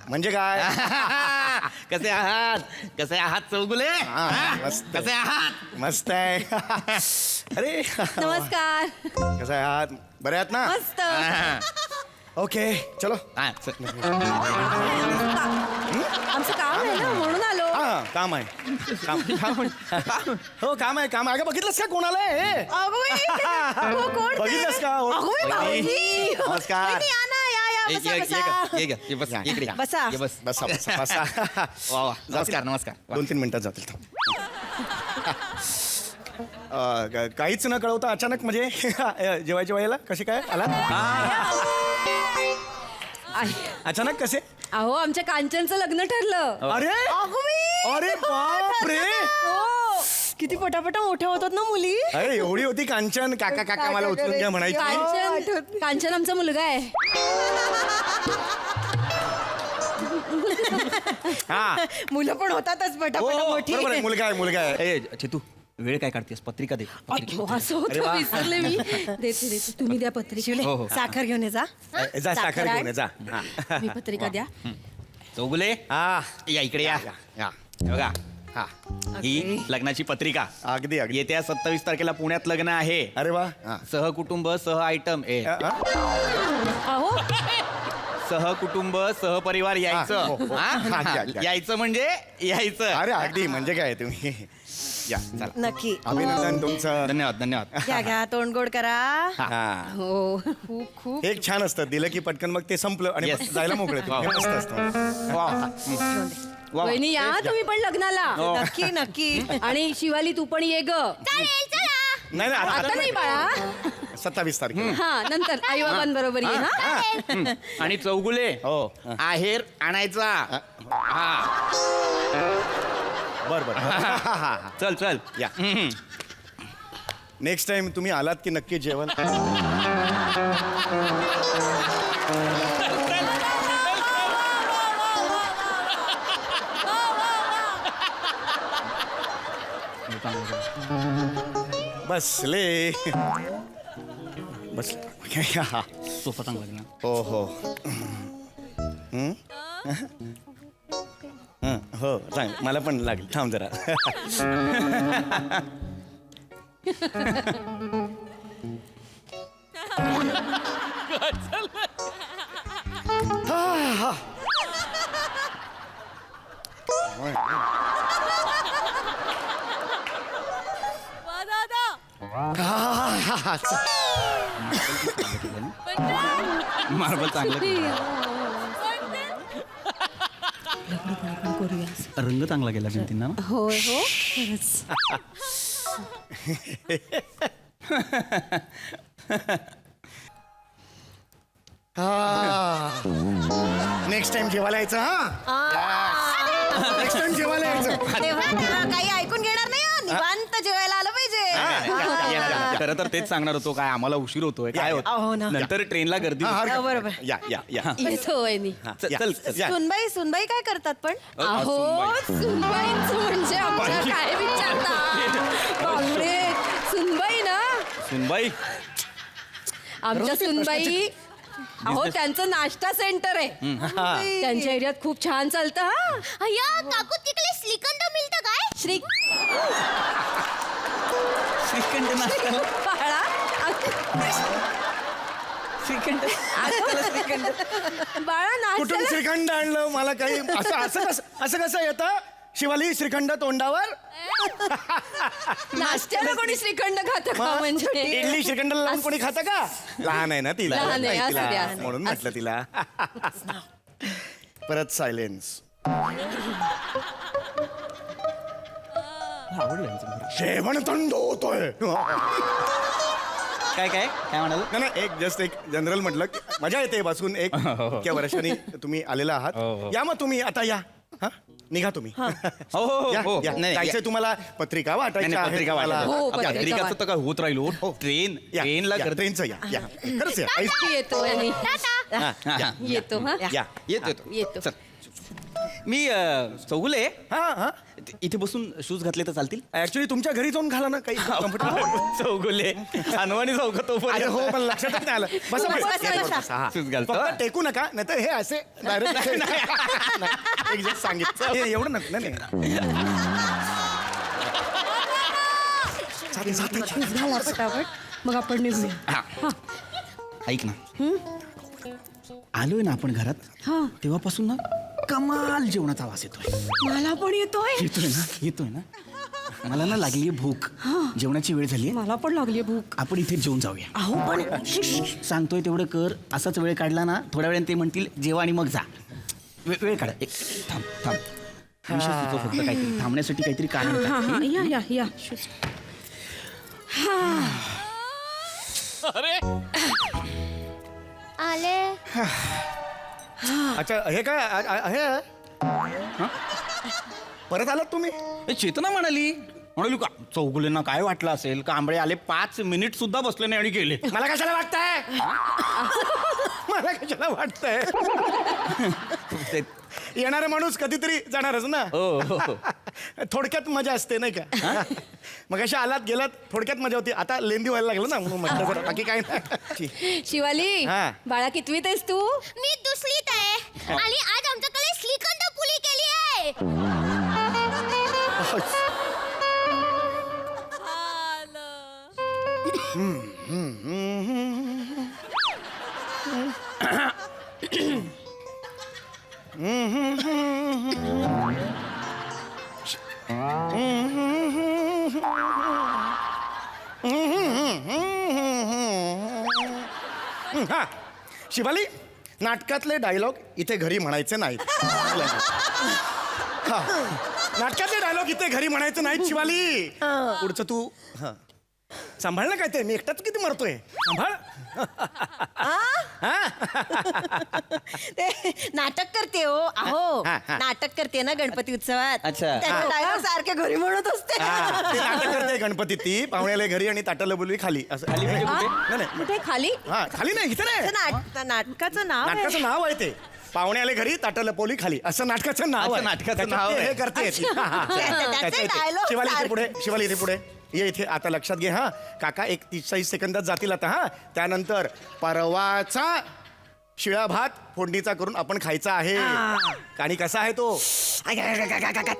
म्हणजे काय? कसे आहात चौगुले? मस्त. कसे आहात? मस्त आहे. अरे नमस्कार. कसं आहे आहात? बरे आहात ना? मस्त. ओके चलो. आमचं काम आहे ना म्हणून आलो. हा काम आहे. हो काम आहे. अगं बघितलंस का कोणाला आहे? कोण ते? बघितलंस का? हो. अगं बाई, भाऊजी. नमस्कार. वहिनी, या ना, या, बसा. बसा. बसा. नमस्कार 2-3 मिनिटात जातील. काहीच न कळवता अचानक म्हणजे जेवायच्या वेळेला कसे काय आला? अचानक कसे? अहो आमच्या कांचनचं लग्न ठरलं. अरे बाप रे. हो. किती पटापटा मोठ्या होतात ना मुली. अरे एवढी होती कांचन. काका मला उचलून घ्या म्हणायची. कांचन आमचा मुलगा आहे. हा मुलं पण होतातच पटापटा मोठी. बरोबर आहे. मुलगा आहे. तू वेळ काय काढतेस? पत्रिका दे. असं होतं विसरले मी. देते तुम्ही द्या पत्रिका. शिवले साखर घेऊन ये जा. जा साखर घेऊन ये, जा. मी पत्रिका द्या. चौगुले हा या इकडे या. या. बघा हा ही लग्नाची पत्रिका. अगदी येत्या 27 तारखेला पुण्यात लग्न आहे. अरे वा. हा. सहकुटुंब सह आयटम अहो सहकुटुंब सहपरिवार यायचं. हो, हो. हा? हा, या. यायचं म्हणजे यायचं. अरे अगदी म्हणजे काय तुम्ही. या चला. नक्की. अभिनंदन तुमचं. धन्यवाद. घ्या तोंड गोड करा. हा हो खूप एक छान असतं. दिलं की पटकन मग ते संपलं आणि Yes. मग जायला मोकळे. वा. मस्त असतं. वा. वहिनी या तुम्ही पण लग्नाला. नक्की. आणि शिवाली तू पण ये ग. नाही आता नाही बाळा. 27 तारखेला. हा नंतर आई बाबांबरोबर ये ना. आणि चौगुले हो आहेर आणायचा. हा बर. चल या. नेक्स्ट टाइम तुम्ही आलात की नक्की जेवण. बसले. सोफा चांगला लागला. हो हो चांगलं. मला पण लागेल. थांब जरा. मार्बल चांगलं. रंग चांगला गेला भिंतींना. होय हो खरंच. नेक्स्ट टाइम जेवायला यायचं हा नेक्स्ट टाइम जेवायला यायचं. तेव्हा ना काही ऐकून घेणार नाही हं. निवांत जेवायला आलं पाहिजे. खरं तर तेच सांगणार होतो, काय आम्हाला उशीर होतोय, काय हो होत ना. नंतर ट्रेनला गर्दी होती. हो, बरोबर. या या या येतो वहिनी. चल चल या. सुनबाई सुनबाई काय करतात पण? अहो सुनबाईंचं म्हणजे आमच्या काय विचारता बापरे सुनबाई ना सुनबाई आमच्या सुनबाई अहो त्यांचं नाश्ता सेंटर आहे त्यांच्या एरियात खूप छान चालतं हा अय्या काकू तिकडे श्रीखंड मिळतं काय श्रीखंड नाश्ता बाळा श्रीखंड श्रीखंड बाळा कुठून नाश्ता श्रीखंड आणलं मला काही असं कसं येतं शिवाली श्रीखंड तोंडावर नाश्त्याला कोणी श्रीखंड खातं का म्हणजे इडली श्रीखंड लावून कोणी खातं का लहान आहे ना तिला लहान आहे, असू तिला. द्या. म्हणून म्हटलं तिला परत सायलेन्स जेवण थंड होतोय काय काय काय म्हणाल? नाही नाही एक जस्ट एक जनरल म्हटलं की मजा येते बसून एक इतक्या वर्षांनी तुम्ही आलेला आहात या मग तुम्ही आता या हा निघा तुम्ही हो हो या, हो या. नाही जायचंय तुम्हाला पत्रिका वाटायची आहे पत्रिका तुम्हाला. वाटायला. हो, आपल्या पत्रिका पत्रिकाचं तर काय होत राहील हो. ट्रेन या, ट्रेनला या, गर्दी ट्रेनचं या या खरंच या ऐक- येतो आणि हा, या, येतो हा या येतो येतो. चल. मी चौगुले हा हा इथे बसून शूज घातले तर चालतील? ऍक्च्युली तुमच्या घरी जाऊन घाला ना काही comfortable. चौगुले अनवाणी चौकतो अरे हो पण लक्षातच नाही आलं बसा बसा, बसा. या, बसा. बसा, हा. शूज घालतो. फक्त टेकू नका नाही तर हे असे डायरेक्ट एक जस्ट सांगितलं हे एवढं नको नाही पटापट मग आपण निघूया ऐक ना आलोय ना आपण घरात तेव्हापासून ना कमाल जेवणाचा वास येतोय मला पण येतोय येतोय ना मला ना लागली भूक जेवणाची वेळ झाली मला पण लागली भूक आपण इथे जेवून जाऊया अहो पण सांगतोय तेवढं कर असाच वेळ काढला ना थोड्या वेळाने ते म्हणतील जेवा आणि मग जा वेळ काढा एक थांब थांब विषय सुचव फक्त काहीतरी थांबण्यासाठी काहीतरी कारण काढ. या या या आले अच्छा हे काय हे परत आलात तुम्ही ए, चेतना म्हणाली का चौगुलेंना काय वाटलं असेल कांबळे आले 5 मिनिट सुद्धा बसले नाही आणि गेले मला कशाला वाटतंय मला कशाला वाटतंय ते- येणारा माणूस कधीतरी जाणारच ना हो, हो, हो. थोडक्यात मजा असते नाही का मग अशा आलात गेलात थोडक्यात मजा होती आता लेंदी व्हायला लागलं ना म्हणून म्हटलं जरा, बाकी काय नाही शिवाली हा. बाळा कितवीत आहेस तू मी दुसरीत आहे आणि आज आमच्याकडे श्रीखंड पुली केली आहे हा शिवाली नाटकातले डायलॉग इथे घरी म्हणायचे नाहीत हा. नाटकातले डायलॉग इथे घरी म्हणायचे नाहीत शिवाली पुढचं तू हा. सांभाळ ना काय ते मी एकटाच किती मरतोय सांभाळ ते नाटक करते हो अहो हा, हा. नाटक करते ना गणपती उत्सवात अच्छा. त्याचे डायलॉग सारखे घरी म्हणत असते हा, ते नाटक करते गणपती ती पाहुण्याला घरी आणि ताटाला बोलवी खाली असं खाली नाही नाही कुठे खाली हा खाली नाही इथे नाही नाटकाचं नाव आहे. नाटकाचं नाव आहे ते पाहुणे आले घरी ताटाला पोली खाली असं नाटकाचं नाव असं आहे. नाटकाचं त्याच्यात नाव ते आहे. हे करते ती. हा, हा, हा. त्याचे त्याच्या इथे. dialogue शिवाली इथे सारखे. पुढे शिवाली इथे पुढे ये इथे आता लक्षात घे हा काका एक 30 सेकंदात जातील आता हा त्यानंतर परवाचा शिळा भात फोडणीचा करून आपण खायचा आहे आणि कसा आहे तो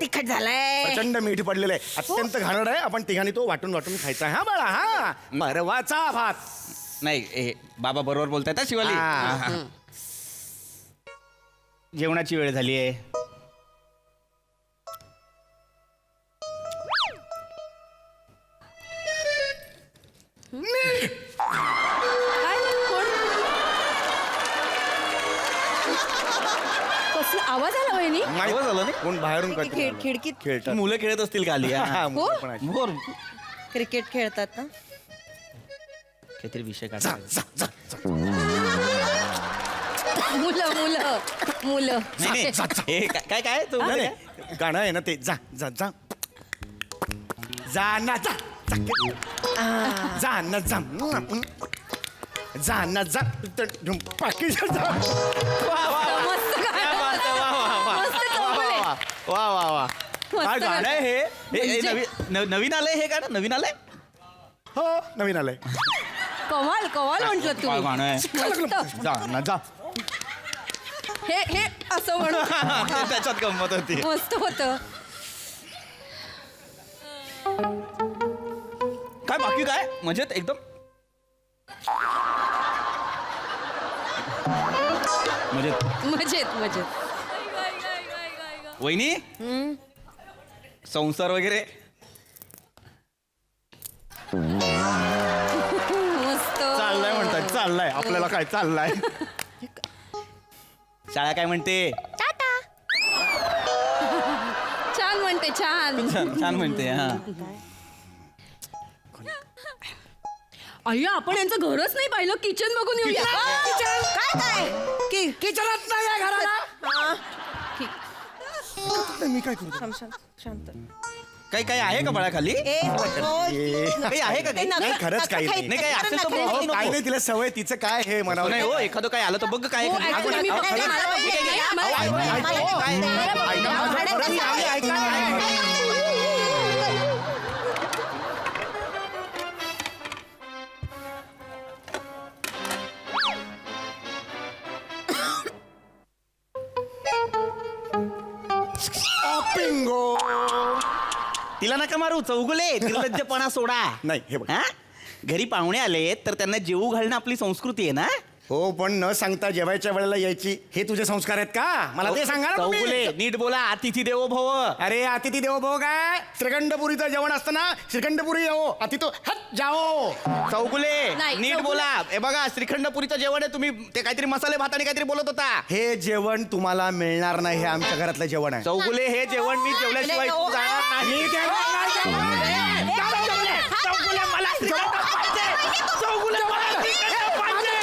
तिखट झालाय प्रचंड मीठ पडलेलं आहे अत्यंत घाणड आहे आपण तिघांनी तो वाटून वाटून खायचा आहे हा बाळा हा परवाचा भात नाही हे बाबा बरोबर बोलतायत हा, शिवाली हा. हा, हा. जेवणाची वेळ झाली आहे काय कोण कसला आवाज आला वहिनी नाही झालं नाही कोण बाहेरून काहीतरी आलं. खिडकीत खेळतात मुलं खेळत असतील खाली हा, हा. मुलं पण आहेत. बोर क्रिकेट खेळतात ना काहीतरी विषय जा, काढा जा, जा, जा. मुलं मुलं मुलं नाही नाही हे काय काय तू नाही, नाही. गाणं आहे ना ते जा जा जा जा ना जा जा ना जा जा ना जा पाकिट जा मस्त गाणं. मस्त चौगुले. वा वा वा काय मस्त गाणं आहे हे? हे म्हणजे- नवीन आलंय हे गाणं नवीन आलंय हो नवीन आलंय कमाल कमाल म्हटलं काय तुम्ही गाणं आहे मस्त. जा ना जा हे असं म्हणून त्याच्यात गंमत होती मस्त होतं. काय बाकी काय मजेत एकदम मजेत मजेत मजेत. वहिनी संसार वगैरे मस्त चाललाय म्हणतात चाललाय आपल्याला काय चाललाय शाळा काय म्हणते छान म्हणते छान. छान म्हणते हा अय्या आपण यांचं घरच नाही पाहिलं. किचन बघून येऊया. किचन काय काय किचनात नाही आहे घराला मी काय करू शांत काही काही आहे का बाळाखाली काही आहे का काही नाही, खरंच काही नाही. नाही काही असेल तर नखरे बोल, अहो, नको. काय नाही तिला सवय तिचं काय हे म्हणावं नाही हो एखादं काय आलं तर बघ काय हो, आहे. actually मी अहो, बघते, खरंच- मला बघू दे, नाही, आम्हाला- अहो, पिंगो तिला नका मारू चौगुले निर्लज्जपणा सोडा नाही हे बघ हा घरी पाहुणे आले तर त्यांना जेवू घालणं आपली संस्कृती आहे ना हो पण न सांगता जेवायच्या वेळेला यायची हे तुझे संस्कार आहेत का मला ते सांगा ना तुम्ही. चौगुले नीट बोला अतिथी देवो भव अरे अतिथी देवो भव काय श्रीखंडपुरीचं जेवण असतं ना श्रीखंडपुरी येऊ अतिथो हट जाओ चौगुले नाही, नीट चौगुले. बोला हे बघा श्रीखंडपुरीचं जेवण आहे तुम्ही ते काहीतरी मसाले भात आणि काहीतरी बोलत होता हे जेवण तुम्हाला मिळणार नाही हे आमच्या घरातलं जेवण आहे चौगुले हे जेवण मी जेवल्याशिवाय तू जाणार नाही मी देणार नाही जेवण. चौगुले मला श्रीखंड पाहिजे चौगुले मला श्रीखंड पाहिजे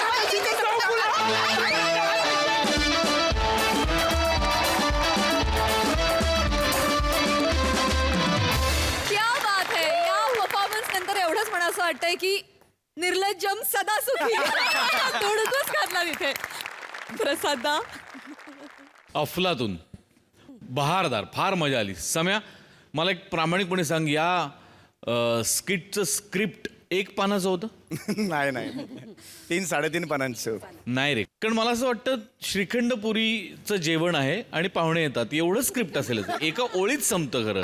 क्या बात है. या परफॉर्मन्स नंतर एवढंच म्हणा असं वाटतंय की निर्लज्जम सदा सुखी. थोडंच घातला तिथे प्रसादा. अफलातून बहारदार फार मजा आली. सम्या मला एक प्रामाणिकपणे सांग या स्किटचं स्क्रिप्ट एक पानाचं होतं नाही नाही 3-3.5 पानांचं नाही रे कारण मला असं वाटतं श्रीखंडपुरीचं जेवण आहे आणि पाहुणे येतात एवढं स्क्रिप्ट असेल एका ओळीत संपतं खरं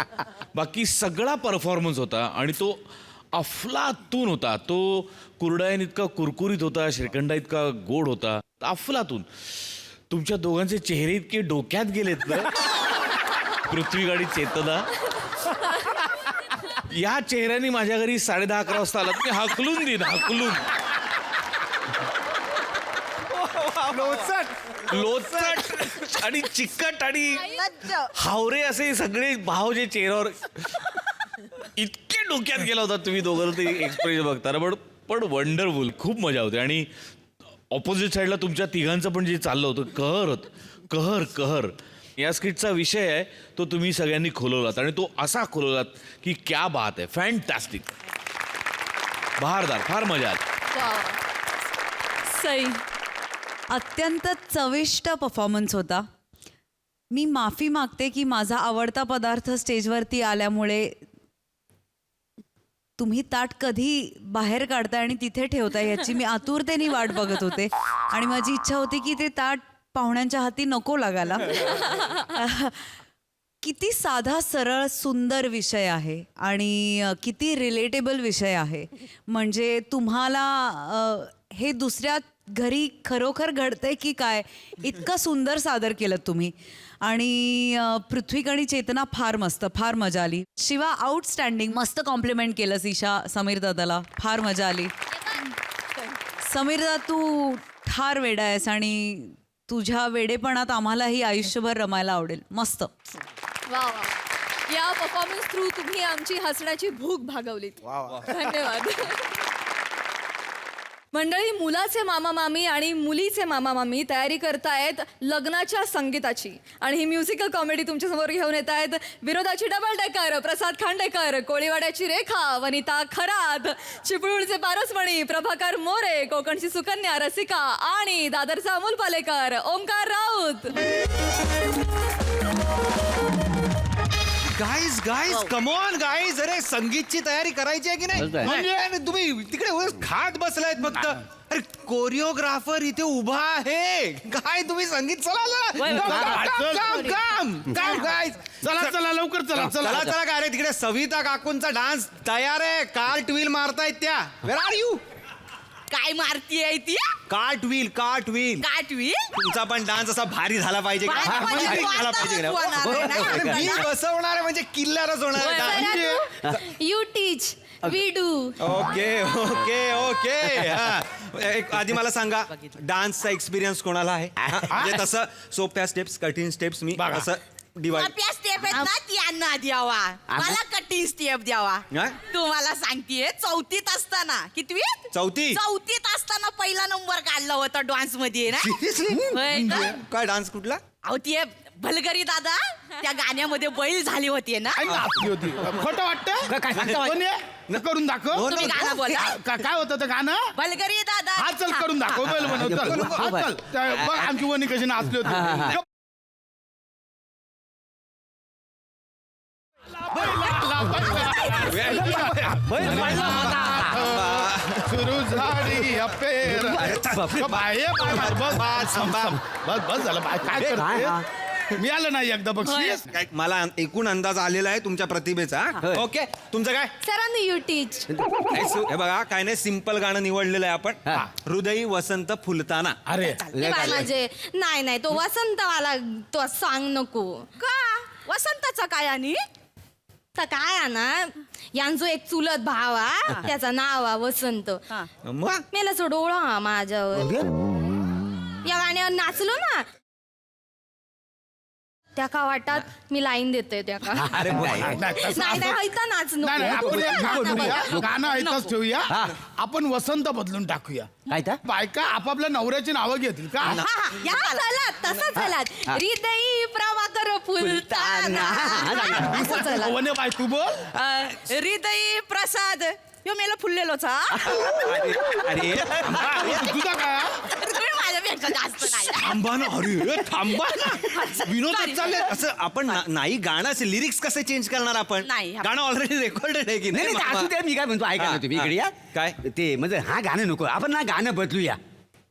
बाकी सगळा परफॉर्मन्स होता आणि तो अफलातून होता. तो कुरडायन इतका कुरकुरीत होता श्रीखंडा इतका गोड होता अफलातून. तुमच्या दोघांचे चेहरे इतके डोक्यात गेलेत ना पृथ्वी गाडी चेतना या चेहऱ्याने माझ्या घरी 10:30-11 वाजता आलात मी हाकलून देईन हाकलून. लोचट आणि चिकट आणि हावरे असे सगळे भाव जे चेहऱ्यावर इतके डोक्यात गेला होता तुम्ही दोघं ते एक्सप्रेशन बघताना पण वंडरफुल खूप मजा होते. आणि ऑपोजिट साईडला तुमच्या तिघांचं पण जे चाललं होतं कहर कहर या स्किटचा विषय आहे तो तुम्ही सगळ्यांनी खोलवलात आणि तो असा खोलवलात की क्या बात आहे फॅन्टॅस्टिक बहारदार फार मजा आली. सई. अत्यंत चविष्ट परफॉर्मन्स होता. मी माफी मागते की माझा आवडता पदार्थ स्टेजवरती आल्यामुळे तुम्ही ताट कधी बाहेर काढताय आणि तिथे ठेवताय याची मी आतुरतेने वाट बघत होते आणि माझी इच्छा होती की ते ताट पाहुण्यांच्या हाती नको लागायला. किती साधा सरळ सुंदर विषय आहे आणि किती रिलेटेबल विषय आहे. म्हणजे तुम्हाला हे दुसऱ्या घरी खरोखर घडतंय की काय इतकं सुंदर सादर केलं तुम्ही. आणि पृथ्वीक आणि चेतना फार मस्त फार मजा आली. शिवा आउटस्टँडिंग मस्त कॉम्प्लिमेंट केलंस ईशा समीर दादाला फार मजा आली. समीर दादा तू ठार वेडा आहेस आणि तुझ्या वेडेपणात आम्हालाही आयुष्यभर रमायला आवडेल. मस्त. वा वा. या परफॉर्मन्स थ्रू तुम्ही आमची हसण्याची भूक भागवलीत. धन्यवाद. मंडळी, मुलाचे मामा मामी आणि मुलीचे मामा मामी तयारी करतायत लग्नाच्या संगीताची. आणि ही म्युझिकल कॉमेडी तुमच्या समोर घेऊन येत आहेत विनोदाची डबल डेकर, प्रसाद खांडेकर, कोळीवाड्याची रेखा, वनिता खरात, चिपळूणचे पारसमणी, प्रभाकर मोरे, कोकणची सुकन्या रसिका आणि दादरचा Amol Palekar, Omkar Raut. Guys come on guys, अरे संगीतची तयारी करायची आहे की नाही? म्हणजे तुम्ही तिकडे उगाच खात बसलायत फक्त. अरे कोरिओग्राफर इथे उभा आहे. काय तुम्ही संगीत चला चला लवकर चला चला काय रे, तिकडे सविता काकूंचा डान्स तयार आहे. कार्ट व्हील मारतायत त्या. वेर आर यू? काय मारतीये ती? कार्ट व्हील काटवी तुमचा पण डान्स असा भारी झाला पाहिजे का? भारी झाला पाहिजे का? अरे मी बसवणार आहे म्हणजे किल्ल्यावरच होणार आहे. You teach, we do. Okay okay okay एक आधी मला सांगा, डान्सचा एक्सपिरियन्स कोणाला आहे? म्हणजे तसं सोप्या स्टेप्स, कठीण स्टेप्स मी असं डिवाइड. सोप्या स्टेप आहेत ना, ती यांना द्यावा. मला कठीण स्टेप द्यावा. हा? तुम्हाला सांगतेय, 4थीत असताना. कितवीत? चौथीत असताना पहिला नंबर काढला होता डान्स मध्ये ना. होय का? काय डान्स कुठला? अहो ती भलगरी दादा त्या गाण्यामध्ये बैल झाली होती ना. खोटं वाटतं काय सांगता? कोण आहे? करून दाखव. तुम्ही गाणं बोला. काय होतं ते गाणं? भलगरी दादा. हा चल करून दाखव. बैल बनव चल. हा, चल. बघ आमची वणी कशी नाचली होती. सुरू झाली अपेर. बस झालं काय करते? मी आलं नाही एकदा बक्षीस. काय मला एकूण अंदाज आलेला आहे तुमच्या प्रतिभेचा. ओके, तुमचं काय? सरांनी यू टीच. हे बघा, काय नाही, सिंपल गाणं निवडलेलं आहे आपण. हृदयी वसंत फुलताना. अरे माझे नाही तो वसंतवाला तो सांग नको. का वसंताचा काय आणि तर काय आहे ना, यांचो एक चुलत भाव हा, त्याचं नाव आहे वसंत. मग मेला डोळा हा माझ्यावर. या गाण्यावर नाचलो ना, त्या का वाटतात मी लाईन देते त्या का. अरे नाही हैता नाचलो. आपण एक काम करूया, गाणं ऐकच ठेवूया. आपण वसंत बदलून टाकूया. काय तर? बायका आपापल्या नवऱ्याची नावं घेतील का? चला तसं चला. हृदयी प्रभाकर फुलताना. असं चला. वने बाय तू बोल. हृदयी प्रसाद यो मेला फुललेलोच हा. अरे तुझा काय? तुम्ही माझ्यापेक्षा जास्त नाही. थांबा ना, अरे थांबा ना. विनोदात चालले असं आपण नाही. गाण्याचे लिरिक्स कसे चेंज करणार आपण? नाही. गाणं ऑलरेडी रेकॉर्डेड आहे की नाही नाही, मामा? असू द्या. मी काय म्हणतो ऐका ना तुम्ही इकडे या. काय? ते म्हणजे हा गाणं नको, आपण ना गाणं बदलूया.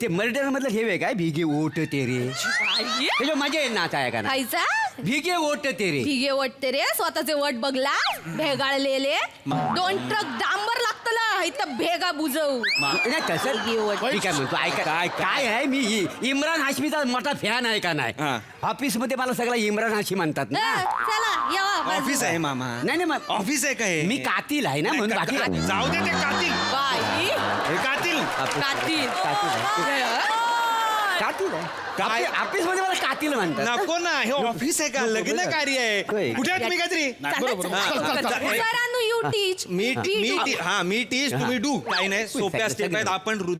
ते मर्डर मधलं हे वे काय, भिगे ओट तेरे. त्याच्या मजा येईल नाच आहे का ना. खायचा भिगे ओट तेरे. भिगे वटते रे, स्वतःचे वट बघला भेगाळलेले. 2 ट्रक डांबर लागतला इथं भेगा बुजवू. नाही तसं मी काय म्हणतो ऐका, काय आहे, मी इम्रान हाशमीचा मोठा फॅन आहे का नाही. ऑफिस मध्ये मला सगळा इम्रान हाशमी म्हणतात ना. चला यावा. ऑफिस आहे मामा. नाही नाही मग ऑफिस आहे काय? मी कातील आहे ना, म्हणून बाकी जाऊ दे ते कातील. बाई हे कातील. कातील. कातील आहे. ऑफिस मध्ये मला कातील म्हणतात. नको ना, हे ऑफिस आहे का? लग्न कार्य आहे. कुठे आहे तुम्ही? काहीतरी सरांनो यू टीच. मी टीच, तुम्ही डू. काही नाही, सोप्या स्टेप आहेत. आपण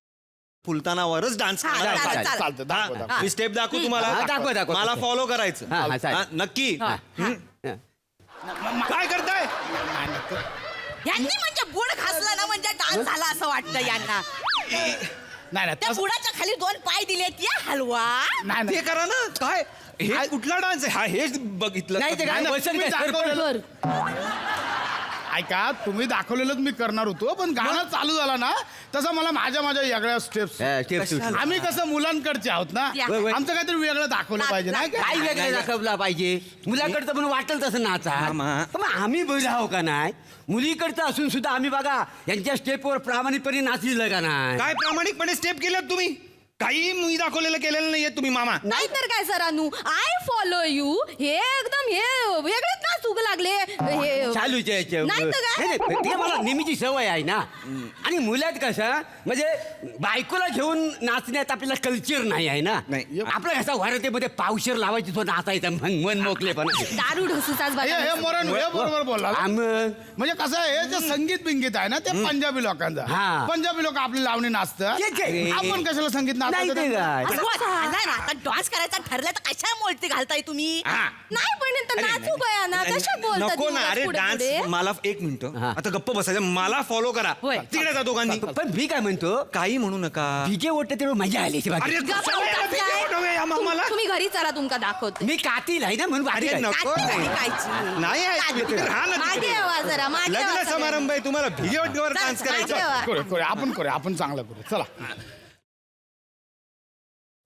फुलतानावरच डान्स चालतं. मी स्टेप दाखवू हा, तुम्हाला. दाखव. मला फॉलो करायचं. हा, हा, चालेल. हा, नक्की. काय करताय? यांनी म्हणजे बुड खासला ना म्हणजे डान्स झाला असं वाटतं यांना. नाही त्या बुडाच्या खाली 2 पाय दिलेत या हलवा. ते करा ना. काय हे कुठला डान्स आहे हा? हेच बघितलं. नाही ते काय तुम्ही दाखवलेलं. ऐका, तुम्ही दाखवलेलंच मी करणार होतो, पण गाणं चालू झालं ना तसं मला माझ्या वेगळ्या स्टेप्स. आम्ही कसं मुलांकडचे आहोत ना, आमचं काहीतरी वेगळं दाखवलं पाहिजे ना. काय वेगळं दाखवला पाहिजे. मुलाकडचं पण वाटेल तसं नाचा. पण आम्ही बैल आहो का नाही. मुलीकडचं असून सुद्धा आम्ही बघा यांच्या स्टेपवर प्रामाणिकपणे नाचलेलं का नाही. काय प्रामाणिकपणे स्टेप केल्यात तुम्ही? काही मी दाखवलेलं केलेलं नाहीये तुम्ही मामा. नाहीतर काय सरांनो, आय फॉलो यू हे एकदम हे वेगळेच नाच चूक लागले हे चालूच्या याच्या नाही तर काय? नाही, नाही, ते मला नेहमीची सवय आहे ना आणि मुलात कसं म्हणजे बायकोला घेऊन नाचण्यात आपल्याला कल्चर नाही आहे ना नाही. आपला कसा वरतेमध्ये पावशेर लावायची तो नाचायचा मन मोकलेपणा दारू ढोसूचाच हे मोरण हे बरोबर बोलला म्हणजे कसं आहे हे जे संगीत बिंगीत आहे ना ते पंजाबी लोकांचा हा. पंजाबी लोक आपली लावणी नाचतात आपण कशाला संगीत नाही ते नाचतात काय आता डान्स करायचा ठरलं तर कशा मोलती घालताय तुम्ही हा. नाही पण तर नाचू गया ना कशा बोलतात नको ना अरे पुढे डान्स पुढे? मला एक मिनिट हा. आता गप्प बसायचं मला फॉलो करा तिकडे जा दोघांनी पण मी काय म्हणतो काही म्हणू नका विजय ओढते तेव्हा मजा आली अशी बाकी. अरे गप्प कशाला याला बसा भीती काय? वाटवते या मामाला? तुम्ही घरी चला तुमका दाखवते मी कातील आहे ना म्हणून बाकी अरे काय. नको नाही आहे, तुम्ही तिकडे राहा ना मागे तिकडे. यावा जरा मागे यावा लग्न सगळे. समारंभ आहे तुम्हाला भिगेवटवर डान्स मागे करायचा यावा. करूया आपण चांगलं करू चला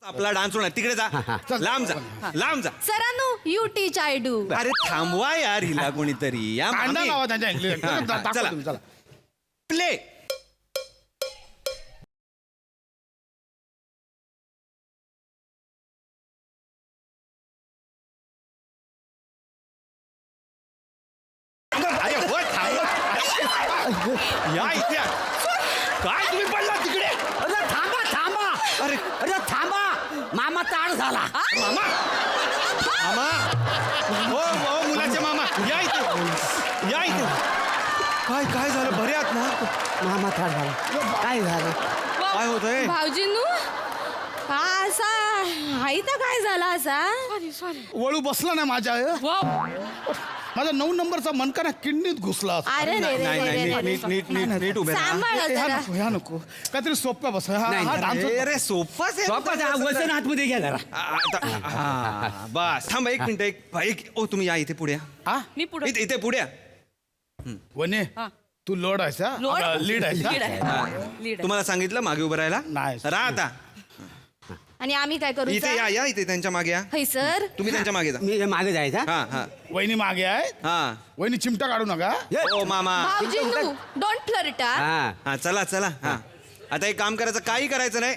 आपला डान्स होणार तिकडे जा लांब जा लांब जा सरांनो यू टीच आय डू अरे थांबवा यार हिला कोणीतरी या कांदा लावा त्यांच्या इंग्लिश हा, दाखवा चला. तुम्ही, चला प्ले अरे हो थांबवा या इथे काय तुम्ही पडला तिकडे अरे थांबा थांबा अरे अरे थांबा मामा ताड झाला मामा मामा हो हो मुलाचे मामा या इथे या इथे काय काय झालं बरे आहात ना मामा ताड झाला काय झालं काय होतंय भाऊजींनू हा असा आई तर काय झाला असा वळू बसला ना माझ्या माझा 9 नंबरचा मनका ना किडनीत घुसला असा. अरे रे रे नाही रे नाही रे नीट नीट नीट नीट उभे राहा. सांभाळ ह्या जरा. नको ह्या नको काहीतरी सोप्या बस हा नाही, हा नाही, डान्स होता. अरे सोपाच आहे बाप्पा, हा वजन आतमध्ये घ्या जरा आता हा बस थांबा एक मिनिट एक ओ तुम्ही या इथे पुढे या. हा मी पुढे इथे इथे पुढे या. वने तू लोड आहेस हा लीड आहेस हा? तुम्हाला सांगितलं मागे उभं राहायला नाही. राहा आता आणि आम्ही काय करू इथे या या इथे त्यांच्या मागे या हय सर तुम्ही त्यांच्या मागे जा मी मागे जायचा हा हा वहिनी मागे आहे हा वहिनी चिमटा काढू नका ओ मामा भाऊजींनू डोंट फ्लर्ट हा हा चला चला हा आता एक काम करायचं काही करायचं नाही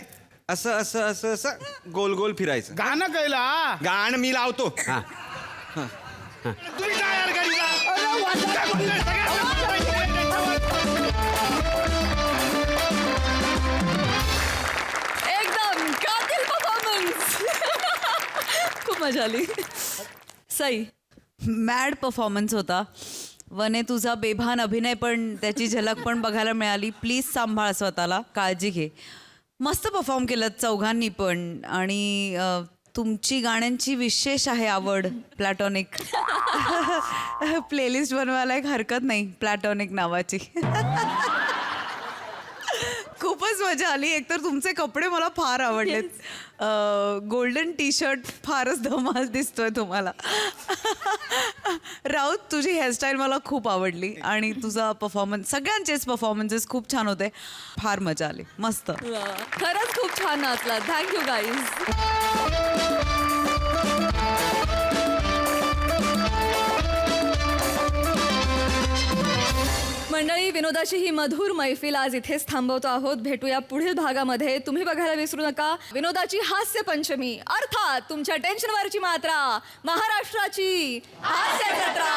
असं असं असं असं गोल गोल फिरायचं गाणं कैला गाणं मी लावतो हा तुम्ही जा यार गाडीला. एकदम कातील परफॉर्मन्स खूप मजा आली सई मॅड परफॉर्मन्स होता वने तुझा बेभान अभिनय पण त्याची झलक पण बघायला मिळाली प्लीज सांभाळ स्वतःला काळजी घे मस्त परफॉर्म केलं चौघांनी पण आणि तुमची गाण्यांची विशेष आहे आवड प्लॅटॉनिक प्लेलिस्ट बनवायला एक हरकत नाही प्लॅटॉनिक नावाची खूपच मजा आली एकतर तुमचे कपडे मला फार आवडलेत गोल्डन टी शर्ट फारच धमाल दिसतोय तुम्हाला राऊत तुझी हेअरस्टाईल मला खूप आवडली आणि तुझा परफॉर्मन्स सगळ्यांचेच परफॉर्मन्सेस खूप छान होते फार मजा आली मस्त खरंच खूप छान नाचला थँक्यू गाईज मंडळी विनोदाची ही मधुर मैफिल आज इथेच थांबवतो आहोत भेटूया पुढील भागामध्ये तुम्ही बघायला विसरू नका विनोदाची हास्य पंचमी अर्थात तुमच्या टेन्शनवरची मात्रा महाराष्ट्राची हास्य जत्रा